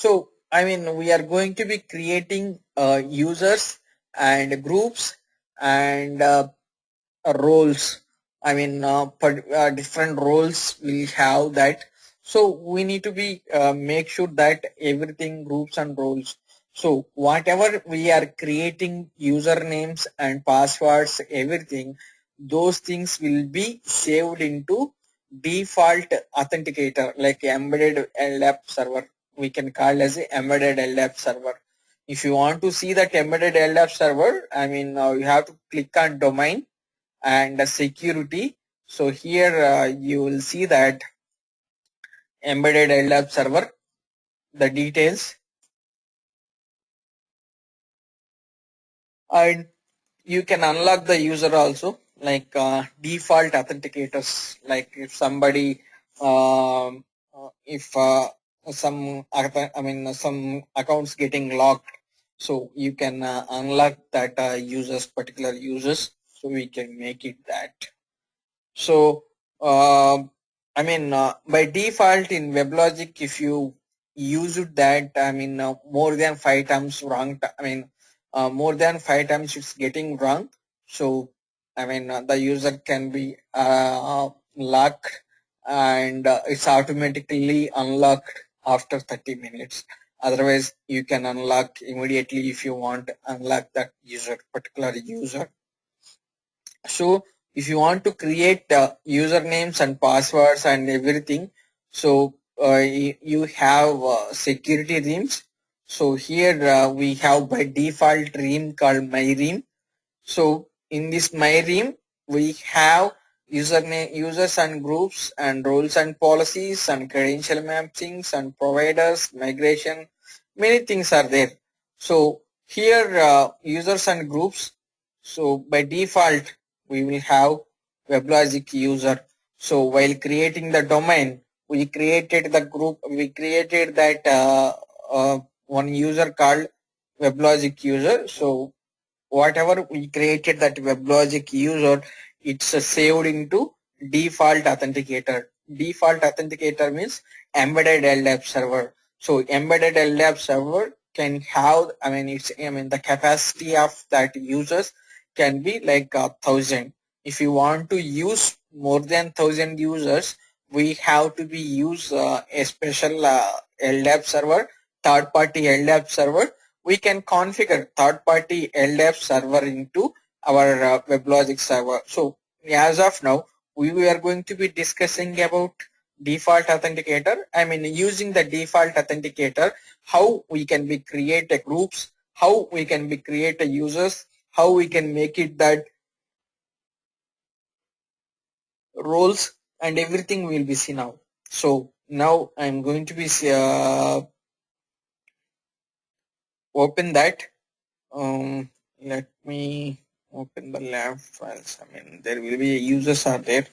So I mean we are going to be creating users and groups and roles. I mean different roles will have that. So we need to be make sure that everything groups and roles. So whatever we are creating usernames and passwords, everything, those things will be saved into default authenticator like embedded LDAP server. We can call as a embedded LDAP server. If you want to see that embedded LDAP server, I mean you have to click on domain and security. So here you will see that embedded LDAP server, the details, and you can unlock the user also like default authenticators. Like if somebody, if some accounts getting locked, so you can unlock that particular users. So we can make it that. So, by default in WebLogic, if you use it that, more than 5 times wrong, more than 5 times it's getting wrong. So, the user can be locked and it's automatically unlocked after 30 minutes. Otherwise, you can unlock immediately if you want to unlock that particular user. So if you want to create usernames and passwords and everything, so you have security themes. So here we have by default theme called myream. So in this myream we have username, users and groups and roles and policies and credential mappings and providers, migration, many things are there. So here users and groups. So by default we will have WebLogic user. So while creating the domain, we created the group, we created that one user called WebLogic user. So whatever we created that WebLogic user, it's saved into default authenticator. Default authenticator means embedded LDAP server. So embedded LDAP server can have, the capacity of that users can be like 1,000. If you want to use more than 1,000 users, we have to be use a special LDAP server, third party LDAP server. We can configure third-party LDAP server into our WebLogic server. So as of now, we are going to be discussing about default authenticator. Using the default authenticator, how we can be create a groups, how we can be create a users, how we can make it that roles and everything will be seen now. So now I'm going to be open that. Let me open the lab files. There will be users are there.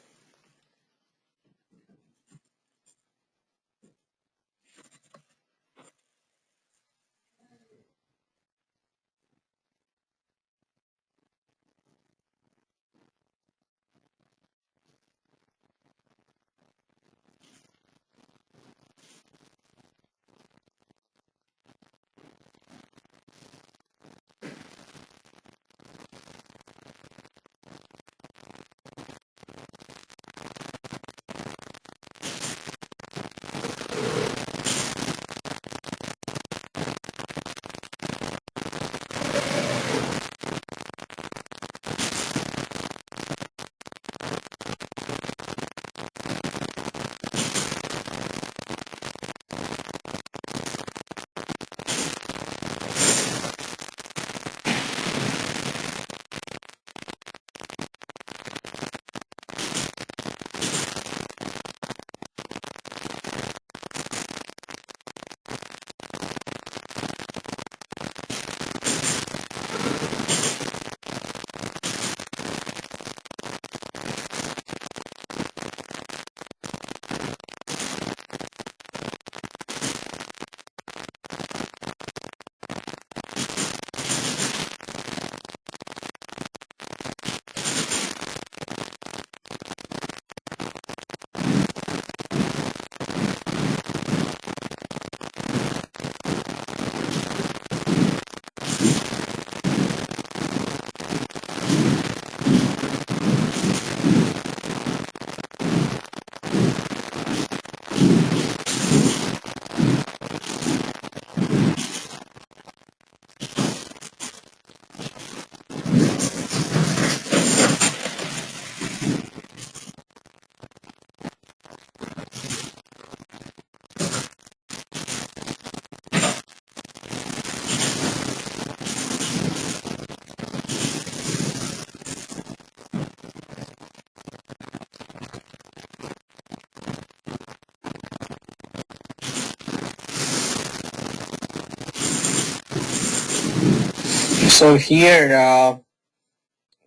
So here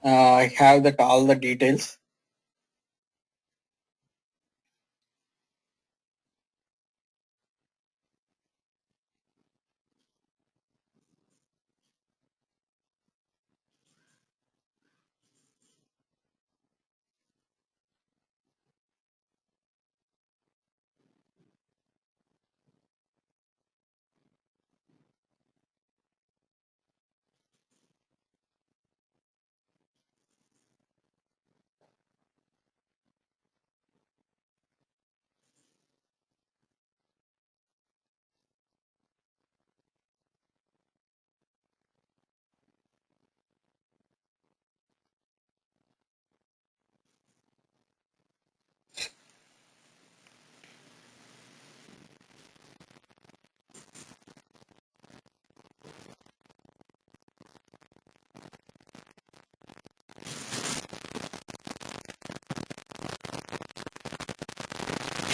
I have that all the details.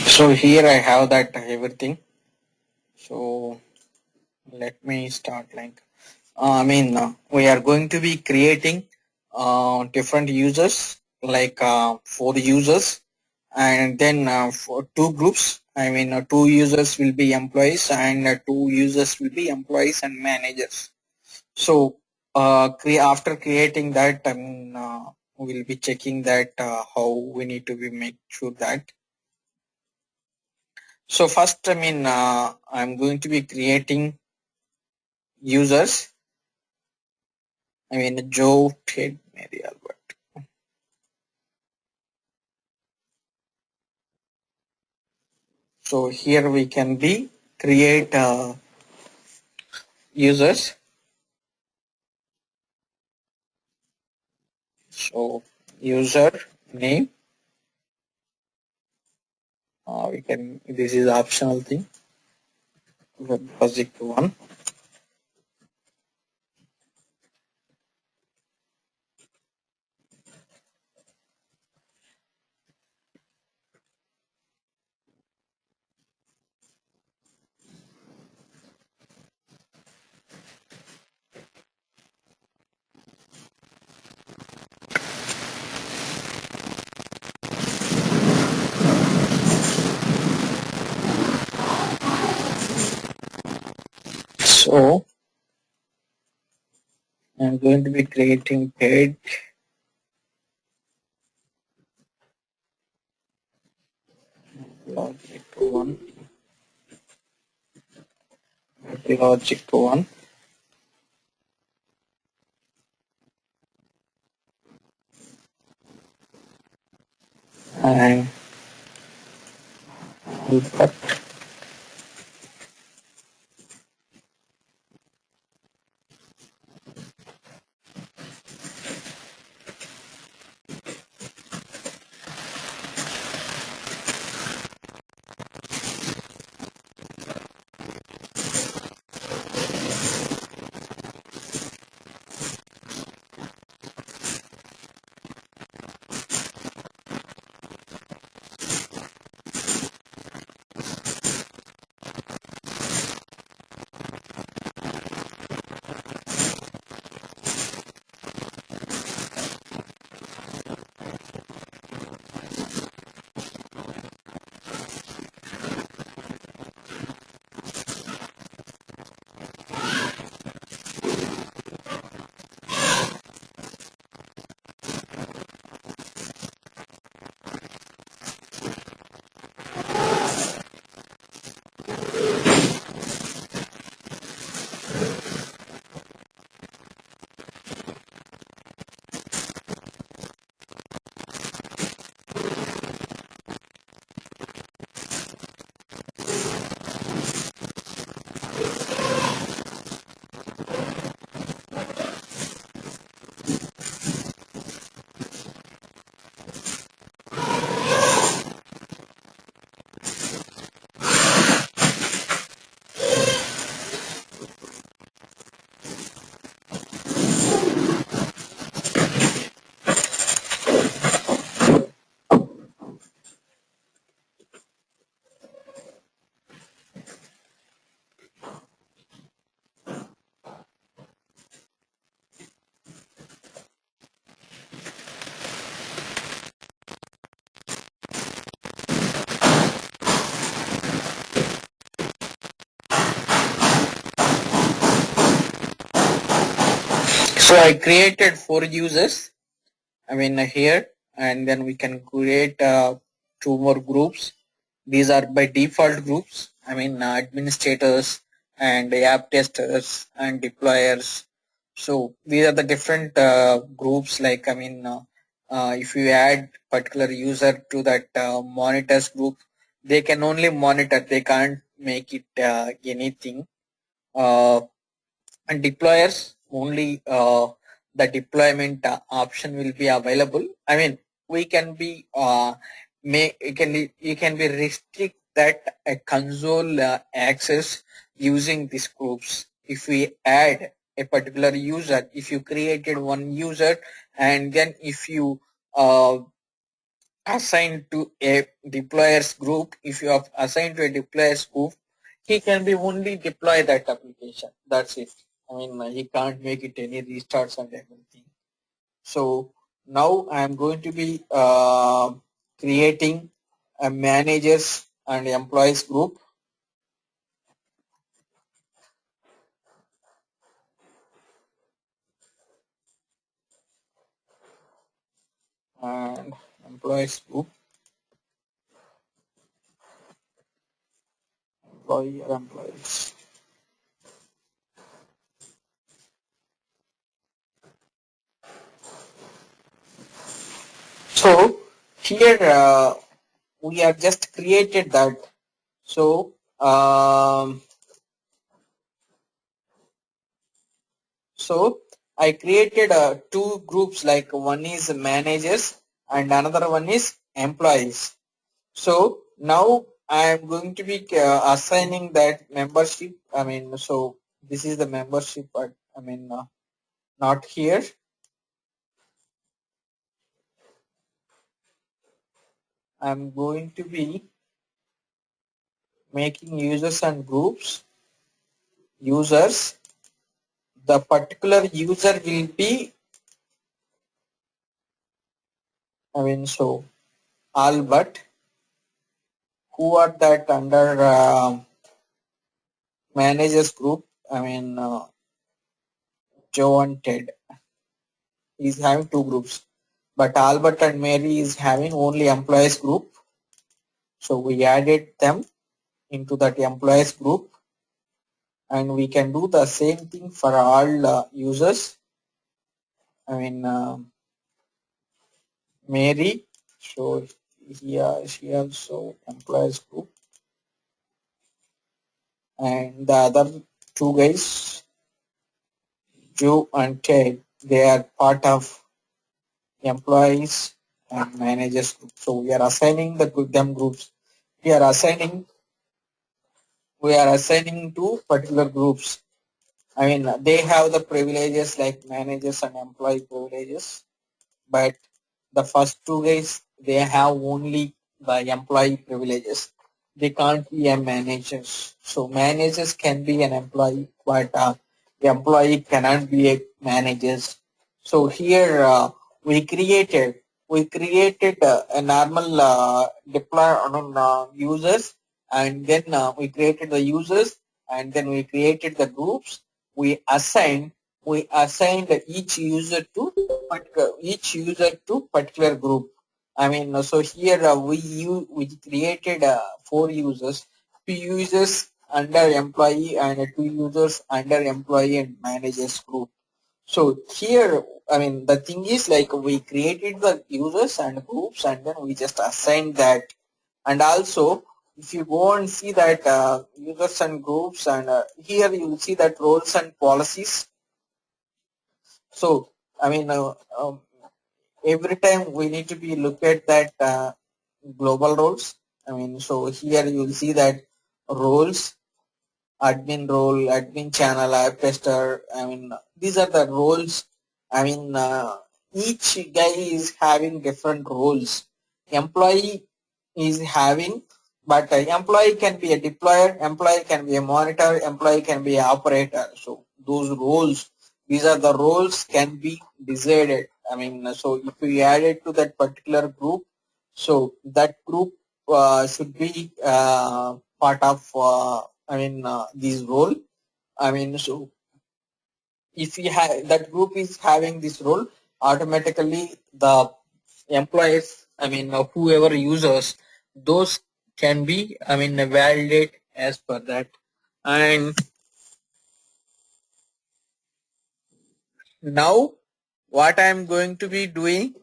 So here I have that everything. So let me start like we are going to be creating different users like for the users, and then for two groups. Two users will be employees and two users will be employees and managers. So after creating that, we'll be checking that how we need to be make sure that. So first, I'm going to be creating users. Joe, Ted, Mary, Albert. So here we can be create users. So user name, we can, this is optional thing, weblogic one. So I'm going to be creating paid logic one, logic one, and Albert. So I created 4 users, I mean here, and then we can create 2 more groups. These are by default groups. I mean administrators and app testers and deployers. So these are the different groups. Like if you add particular user to that monitors group, they can only monitor. They can't make it anything. Uh, and deployers only the deployment option will be available. I mean we can be you can be restrict that console access using these groups. If we add a particular user, if you created one user and then if you uh, assigned to a deployers group, if you have assigned to a deployers group, he can be only deploy that application. That's it. I mean, he can't make it any restarts and everything. So now I am going to be creating a managers and employees group, and employees group, employee or employees. So here we have just created that. So So I created 2 groups, like one is managers and another one is employees. So now I am going to be assigning that membership. I mean, so this is the membership, but I mean, not here. I'm going to be making users and groups. Users, the particular user will be, I mean, so all but who are that under managers group. I mean, Joe and Ted is having 2 groups, but Albert and Mary is having only employees group. So we added them into that employees group, and we can do the same thing for all users. I mean Mary, so here she also employees group, and the other 2 guys, Joe and Ted, they are part of employees and managers group. So we are assigning them groups. We are assigning to particular groups. I mean, they have the privileges like managers and employee privileges, but the first 2 guys, they have only the employee privileges. They can't be a managers. So managers can be an employee, but the employee cannot be a managers. So here we created a normal deploy on users, and then we created the users, and then we created the groups. We assigned each user to particular group. I mean, so here we created 4 users, 2 users under employee and 2 users under employee and managers group. So here, I mean, the thing is, like, we created the users and groups, and then we just assigned that. And also, if you go and see that users and groups, and here you will see that roles and policies. So I mean, every time we need to be look at that global roles. I mean, so here you will see that roles, admin role, admin channel, app tester. I mean, these are the roles. I mean, each guy is having different roles. Employee is having, but employee can be a deployer, employee can be a monitor, employee can be an operator. So those roles, these are the roles can be decided. I mean, so if we add it to that particular group, so that group should be part of, I mean, this role. I mean, so if you have that group is having this role, automatically the employees, I mean whoever users, those can be, I mean validate as per that. And now what I am going to be doing,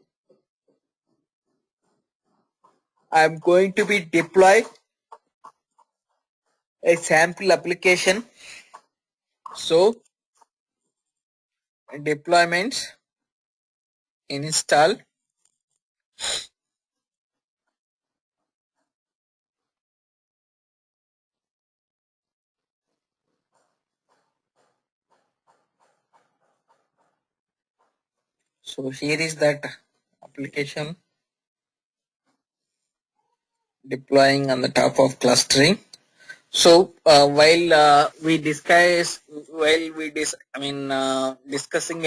I am going to be deploy a sample application. So deployments install. So here is that application deploying on the top of clustering. So while I mean discussing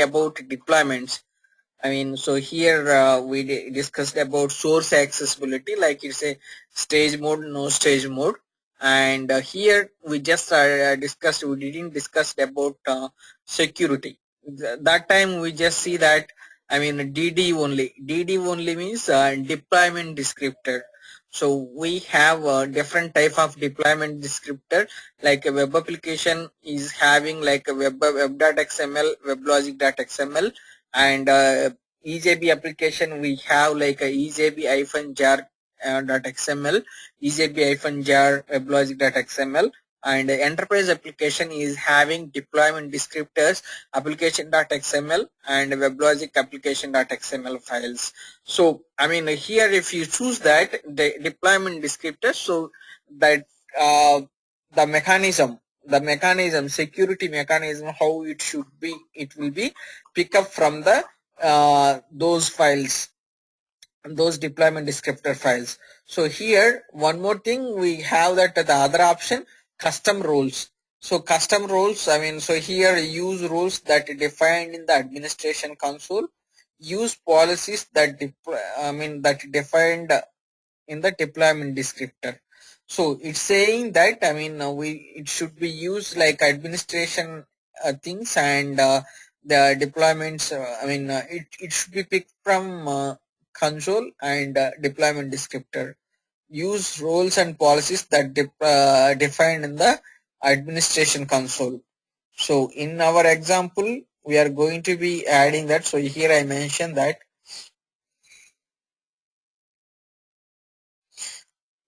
about deployments, I mean, so here we discussed about source accessibility, like it's a stage mode, no stage mode, and here we just discussed. We didn't discuss about security. That time we just see that, I mean DD only. DD only means deployment descriptor. So we have a different type of deployment descriptor. Like a web application is having like a web.xml, weblogic.xml, and EJB application we have like a EJB-jar .xml, EJB-jar weblogic.xml, and enterprise application is having deployment descriptors application.xml and weblogic application.xml files. So I mean here if you choose that the deployment descriptor, so that uh, the mechanism security mechanism, how it should be, it will be pick up from the those files, those deployment descriptor files. So here one more thing we have, that the other option, custom roles. So custom roles, I mean, so here use rules that defined in the administration console, use policies that that defined in the deployment descriptor. So it's saying that, I mean it should be used like administration things, and the deployments, it should be picked from console and deployment descriptor. Use roles and policies that defined in the administration console. So in our example we are going to be adding that. So here I mentioned that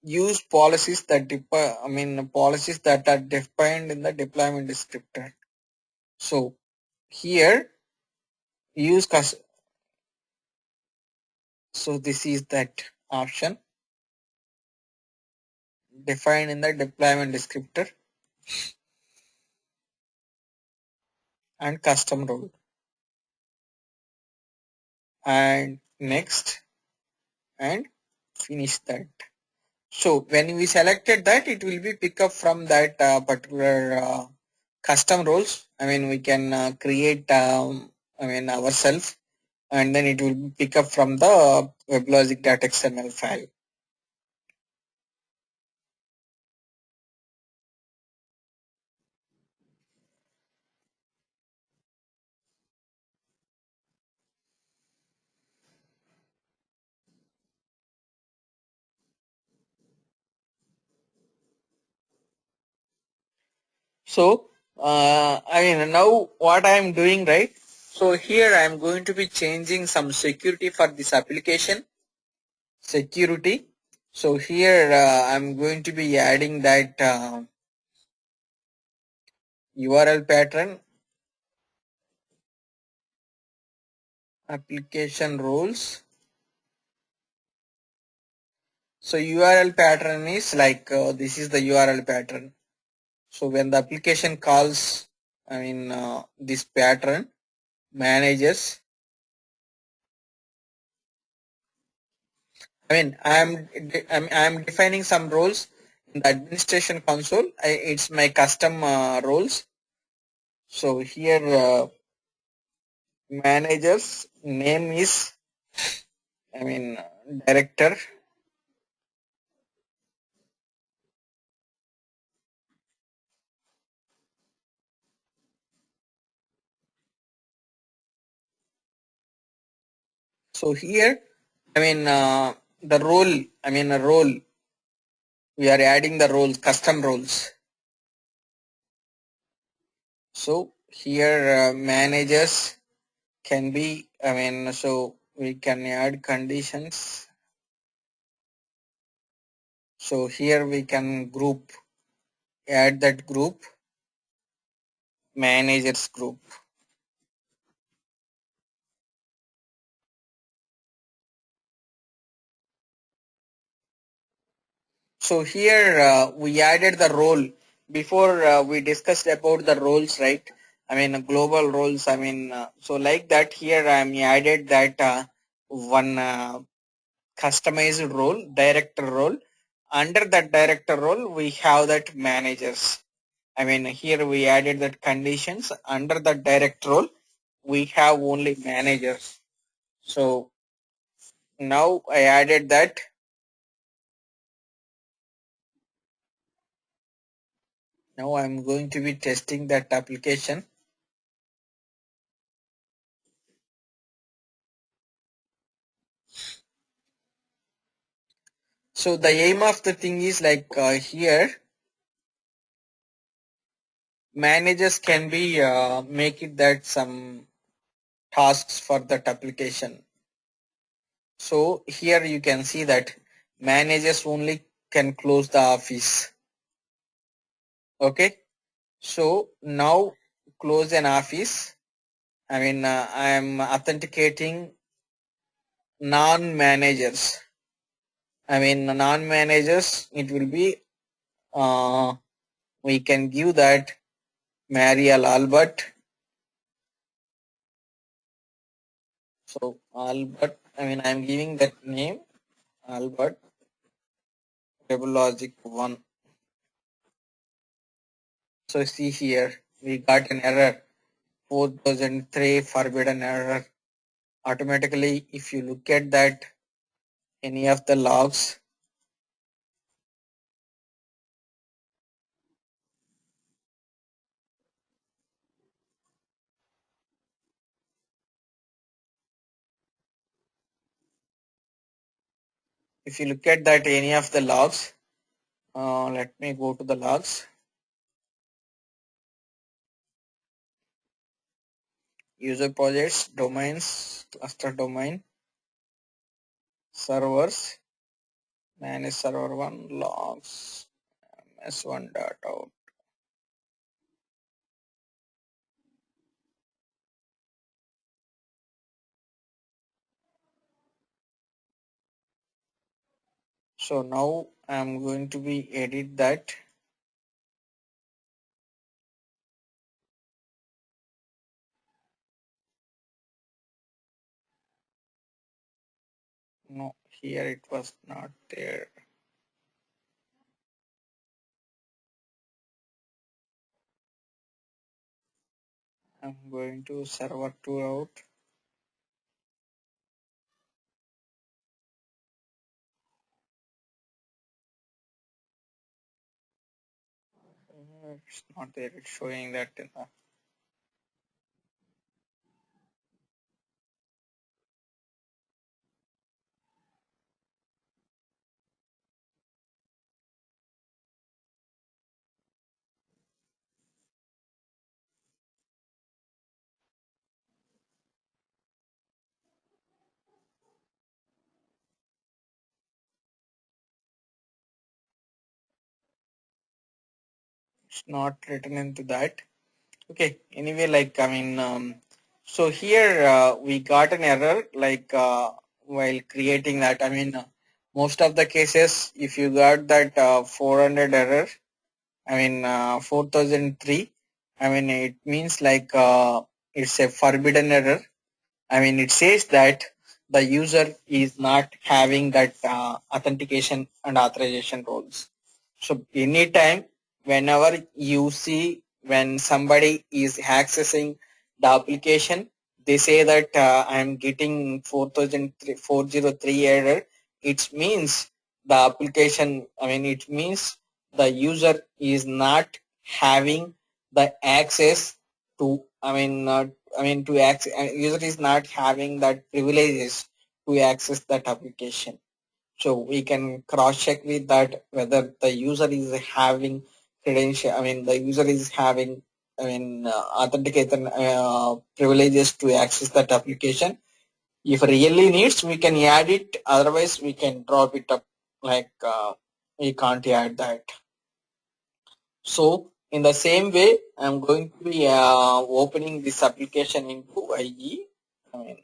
use policies that policies that are defined in the deployment descriptor. So here use so this is that option defined in the deployment descriptor and custom role, and next, and finish that. So when we selected that, it will be pick up from that particular custom roles. I mean we can create ourselves, and then it will pick up from the weblogic.xml file. So I mean now what I am doing, right? So here I am going to be changing some security for this application security. So here I'm going to be adding that URL pattern, application roles. So URL pattern is like this is the URL pattern. So when the application calls, this pattern managers, I'm defining some roles in the administration console. It's my custom roles. So here managers name is, I mean director, So here, the role, a role, we are adding the roles, custom roles. So here managers can be, so we can add conditions. So here we can add that group, managers group. So here we added the role. Before we discussed about the roles, right? Global roles. So like that here I'm added that one customized role, director role. Under that director role, we have that managers. Here we added that conditions. Under the director role, we have only managers. So now I added that. Now I'm going to be testing that application. So the aim of the thing is like here managers can be make it that some tasks for that application. So here you can see that managers only can close the office. Okay. So now close an office. I am authenticating non-managers. Non-managers, it will be, we can give that Mariel Albert. So Albert, I'm giving that name, Albert, weblogic 1. So see here, we got an error, 4003 forbidden error. Automatically, if you look at that, any of the logs, if you look at that, any of the logs, let me go to the logs. User projects, domains, cluster domain, servers, manage server 1, logs, ms1 data. So now I'm going to be edit that. No, here it was not there. I'm going to server 2 out. It's not there. It's showing that in the it's not written into that. Okay. Anyway, so here we got an error while creating that. Most of the cases, if you got that 400 error, 4003, it means it's a forbidden error. It says that the user is not having that authentication and authorization roles. So anytime, whenever you see when somebody is accessing the application, they say that I'm getting 403 error. It means the application, it means the user is not having the access to, to access, user is not having that privileges to access that application. So we can cross check with that whether the user is having credential. I mean, the user is having, I mean, authenticated privileges to access that application. If really needs, we can add it. Otherwise, we can drop it up. Like we can't add that. So in the same way, I'm going to be opening this application into IE. I mean,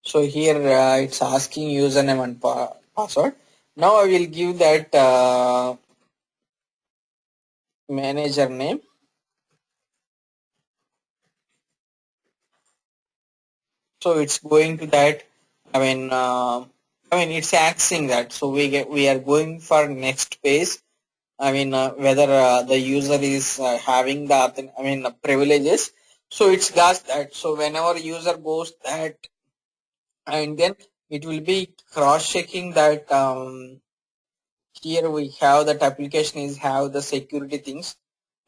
so here it's asking username and password. Now I will give that manager name. So it's going to that. I mean, it's asking that. So we are going for next page. I mean, whether the user is having the privileges. So it's got that. So whenever user goes that, and then it will be cross checking that here we have that application is have the security things.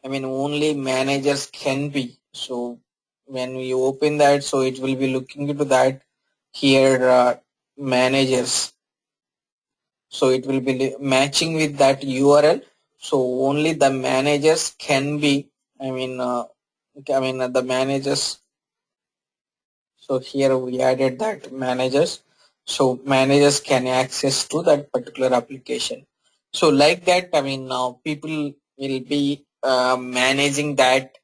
I mean, only managers can be. So when we open that, so it will be looking into that here managers. So it will be matching with that URL. So only the managers can be. The managers. So here we added that managers. So managers can access to that particular application. So like that, I mean, now people will be managing that.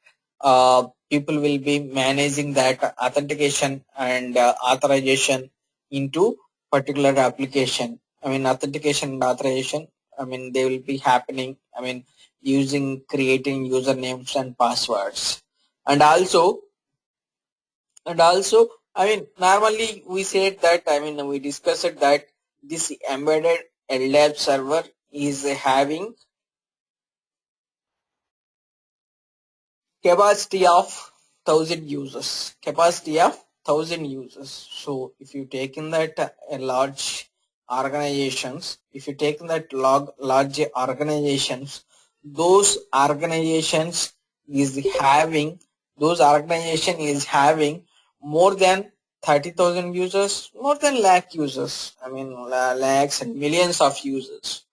People will be managing that authentication and authorization into particular application. I mean, authentication and authorization. I mean, they will be happening. I mean, using creating usernames and passwords, and also I mean, normally we said that, I mean, we discussed that this embedded LDAP server is having capacity of 1,000 users. So if you take in that large organizations, if you take in that large organizations, those organizations is having those organization is having more than 30,000 users, more than lakh users. I mean, lakhs and millions of users.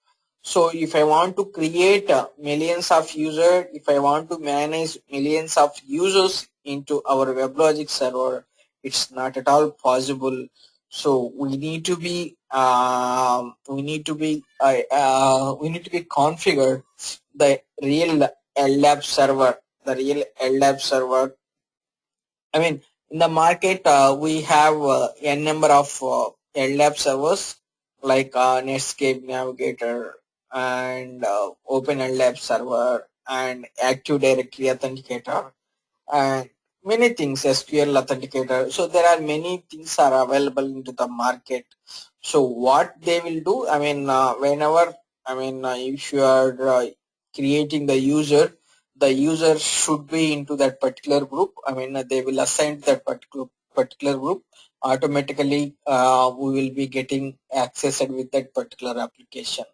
So if I want to create millions of users, if I want to manage millions of users into our WebLogic server, it's not at all possible. So we need to be configured the real LDAP server, the real LDAP server. I mean, in the market, we have n number of LDAP servers like Netscape Navigator and Open LDAP server and Active Directory Authenticator and many things, SQL Authenticator. So there are many things are available into the market. So what they will do, I mean, whenever, if you are creating the user should be into that particular group. I mean, they will assign that particular group. Automatically, we will be getting accessed with that particular application.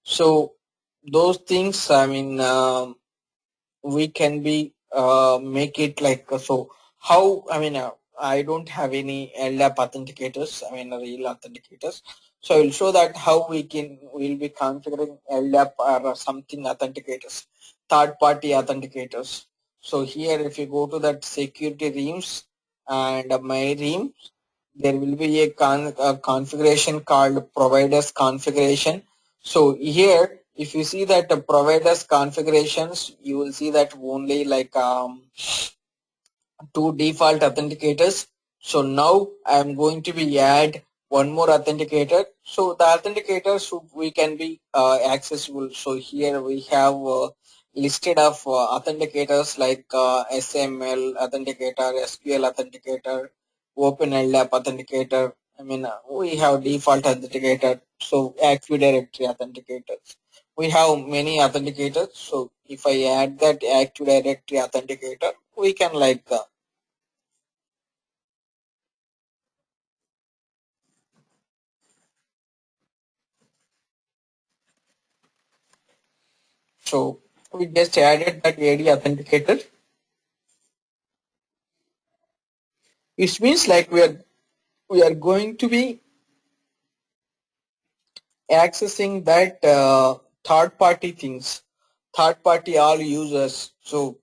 So those things, I mean, we can be make it like so. How I don't have any LDAP authenticators. I mean, real authenticators. So I will show that how we'll be configuring LDAP or something authenticators, third party authenticators. So here, if you go to that security reams and my ream, there will be a configuration called providers configuration. So here, if you see that the providers configurations, you will see that only like two default authenticators. So now I am going to be add one more authenticator. So the authenticator should we can be accessible. So here we have listed of authenticators like SML authenticator, SQL authenticator, OpenLDAP authenticator. I mean, we have default authenticator. So Active Directory authenticators. We have many authenticators. So if I add that Active Directory authenticator, we can like So we just added that AD authenticator. It means like we are going to be accessing that third party things, third party all users. So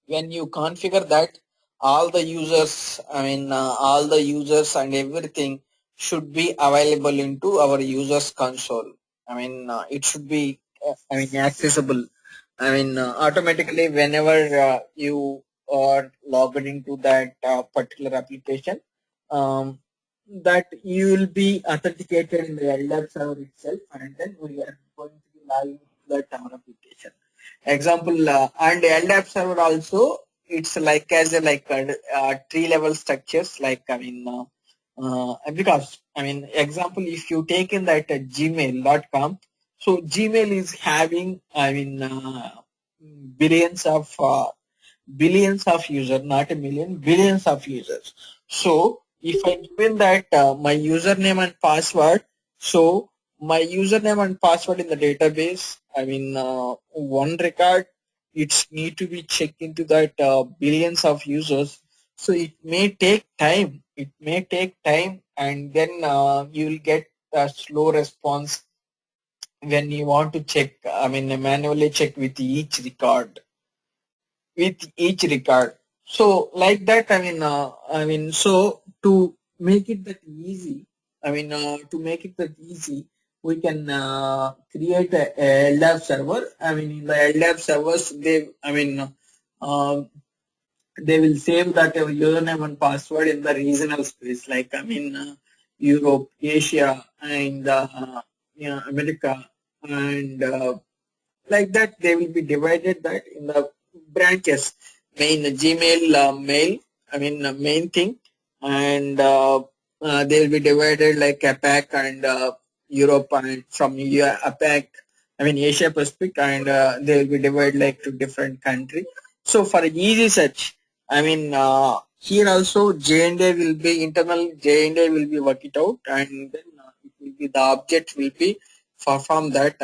when you configure that, all the users, all the users and everything should be available into our users console. It should be accessible. Automatically whenever you are logged into that particular application, um, that you will be authenticated in the LDAP server itself, and then we are going to be live that our application. Example, and LDAP server also, it's like as a like tree level structures, like because example, if you take in that gmail.com, so Gmail is having billions of billions of users, not a million, billions of users. So if I given that my username and password, so my username and password in the database, one record, it's need to be checked into that billions of users. So it may take time. It may take time, and then you will get a slow response when you want to check. Manually check with each record, so like that, so to make it that easy, to make it that easy, we can create a LDAP server. In the LDAP servers, uh, they will save that username and password in the regional space, like Europe, Asia, and America, and like that they will be divided that in the branches, main Gmail mail, main thing, and they will be divided like APAC and Europe, and from APAC, Asia Pacific, and they will be divided like to different country. So for easy search, here also J&A will be internal, J&A will be work it out, and then it will be the object will be perform that.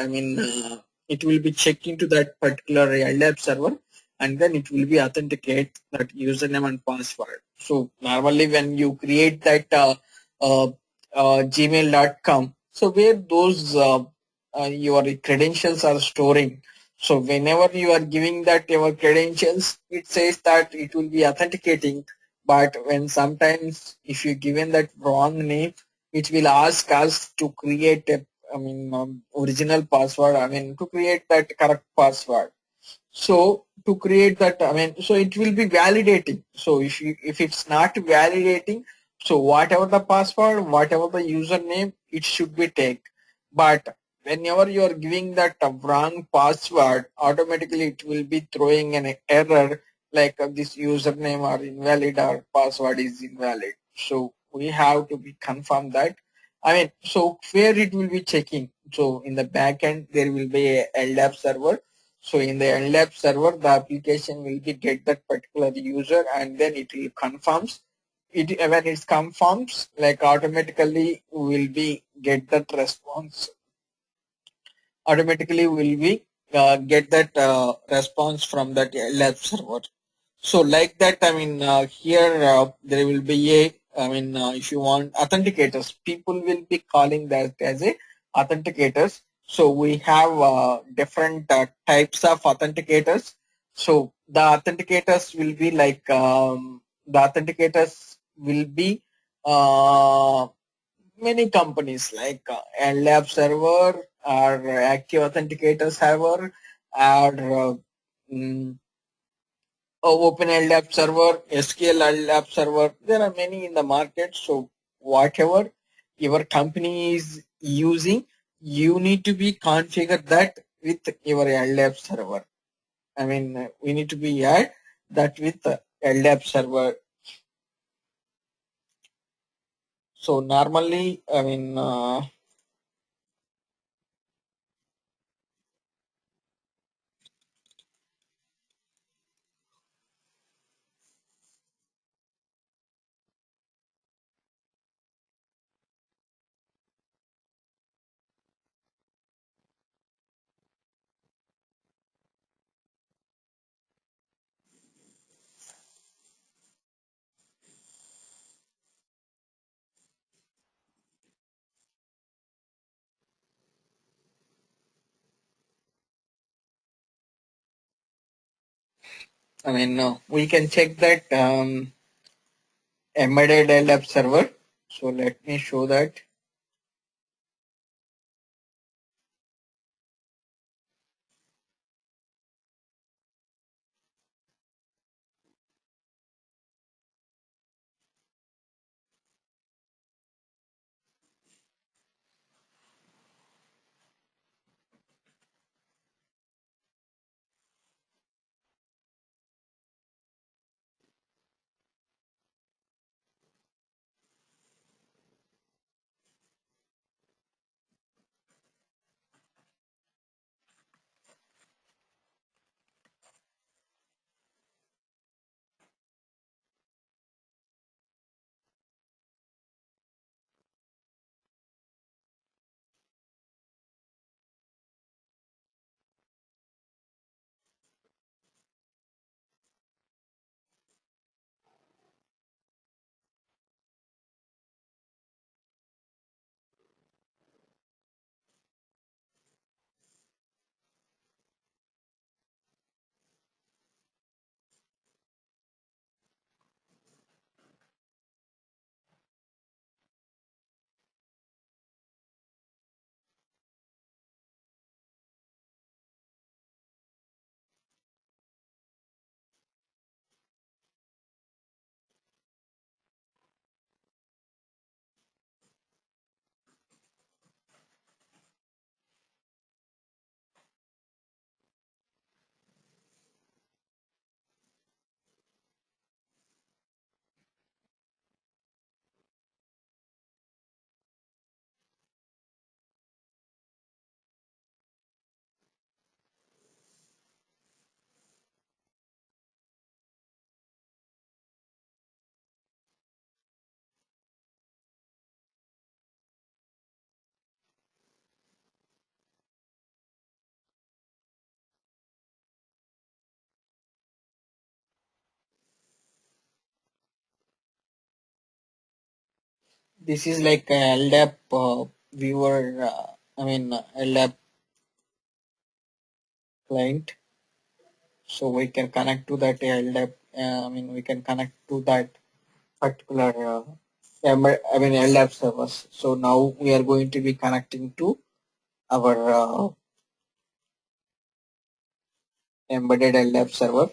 It will be checked into that particular LDAP server, and then it will be authenticate that username and password. So normally when you create that uh, gmail.com, so where those your credentials are storing, so whenever you are giving that your credentials, it says that it will be authenticating, but when sometimes if you given that wrong name, it will ask us to create a original password, to create that correct password. So to create that, so it will be validating. So if it's not validating, so whatever the password, whatever the username, it should be take. But whenever you are giving that wrong password, automatically it will be throwing an error like this username are invalid or password is invalid. So we have to be confirm that. So where it will be checking. So in the backend there will be a LDAP server. So in the LDAP server, the application will be get that particular user, and then it will confirms. It when it confirms, like automatically will be get that response. Automatically will be get that response from that LDAP server. So like that, here there will be a, if you want authenticators, people will be calling that as a authenticators. So we have different types of authenticators. So the authenticators will be like, the authenticators will be uh, many companies like LDAP server or active authenticator server or mm, Open LDAP server, SQL LDAP server. There are many in the market. So whatever your company is using, you need to be configure that with your LDAP server. We need to be add that with the LDAP server. So normally, we can check that embedded LDAP server. So let me show that. This is like a LDAP viewer. LDAP client. So we can connect to that LDAP. We can connect to that particular LDAP servers. So now we are going to be connecting to our embedded LDAP server.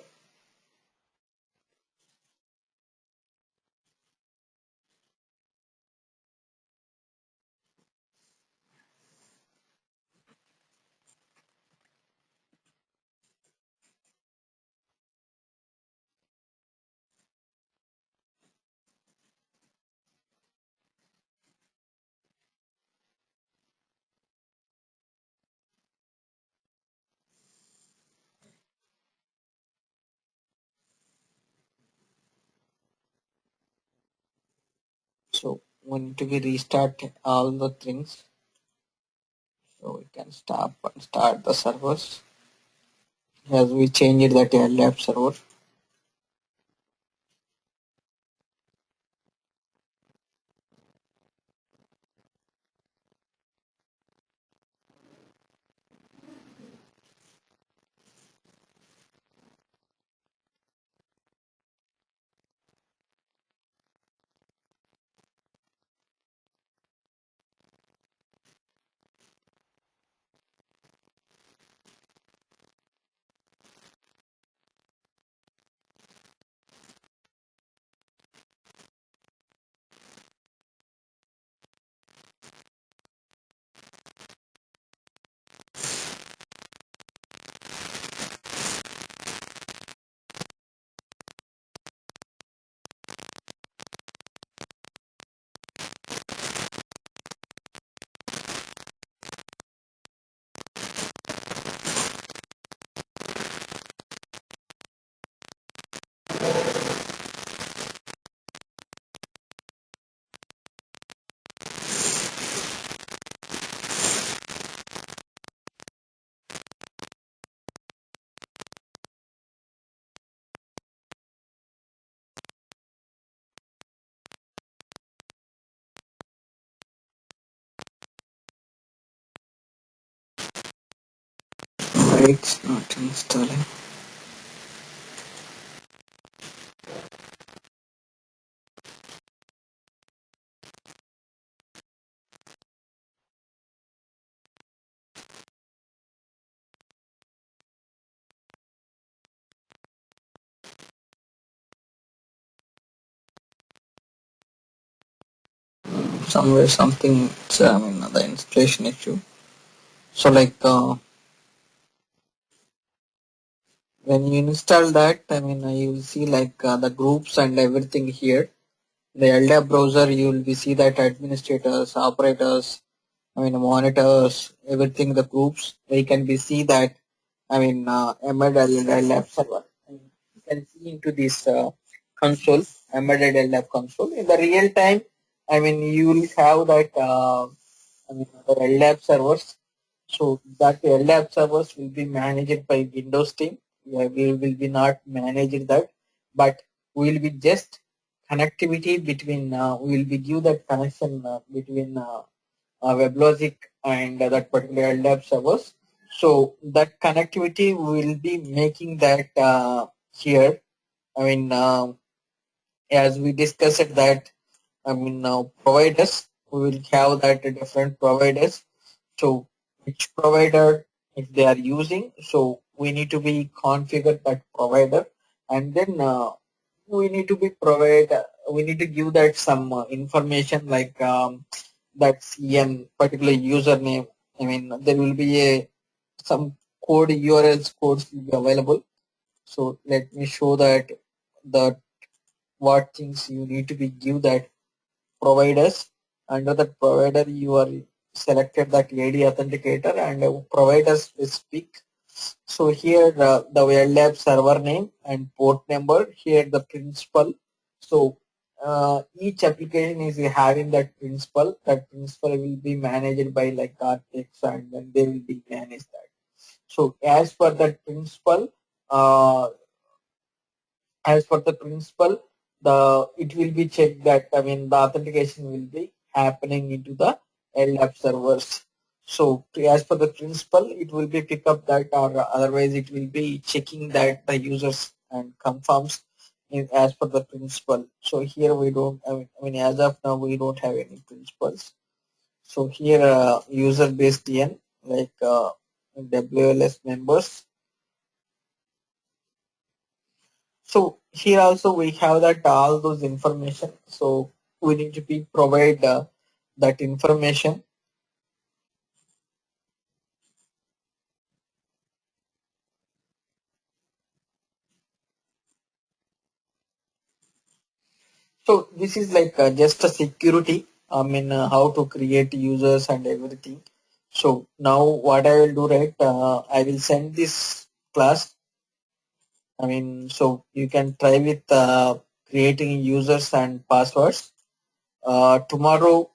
So we need to be restart all the things. So we can start the servers as we changed that LDAP server. Why it's not installing? somewhere something. I mean the installation issue. So when you install that, I mean you will see the groups and everything here. The LDAP browser, you will be see that administrators, operators, I mean monitors, everything, the groups. We can be see that, I mean embedded LDAP server. And you can see into this console, embedded LDAP console. In the real time, I mean you will have that I mean the LDAP servers. So that LDAP servers will be managed by Windows team. Yeah, we will be not managing that, but we will be just connectivity between. We will be give that connection between WebLogic and that particular LDAP servers. So that connectivity will be making that here. I mean, as we discussed that, I mean, now providers, we will have that different providers. So which provider, if they are using, so we need to be configure that provider, and then we need to be provide. We need to give that some information that CN particular username. I mean, there will be a some code URLs codes will be available. So let me show that the what things you need to be give that providers. Under that provider, you are selected that AD authenticator and providers specific. So here the LDAP server name and port number. Here the principal. So each application is having that principal. That principal will be managed by like architects, and then they will be managed that. So as per the principle, the it will be checked that, I mean, the authentication will be happening into the LDAP servers. So as per the principle, it will be pick up that, or otherwise it will be checking that the users and confirms as per the principle. So here we don't, I mean as of now we don't have any principles. So here user based DN WLS members. So here also we have that all those information. So we need to be provide that information. So this is just a security. I mean how to create users and everything. So now what I will do, right? I will send this class. I mean, so you can try with creating users and passwords. Tomorrow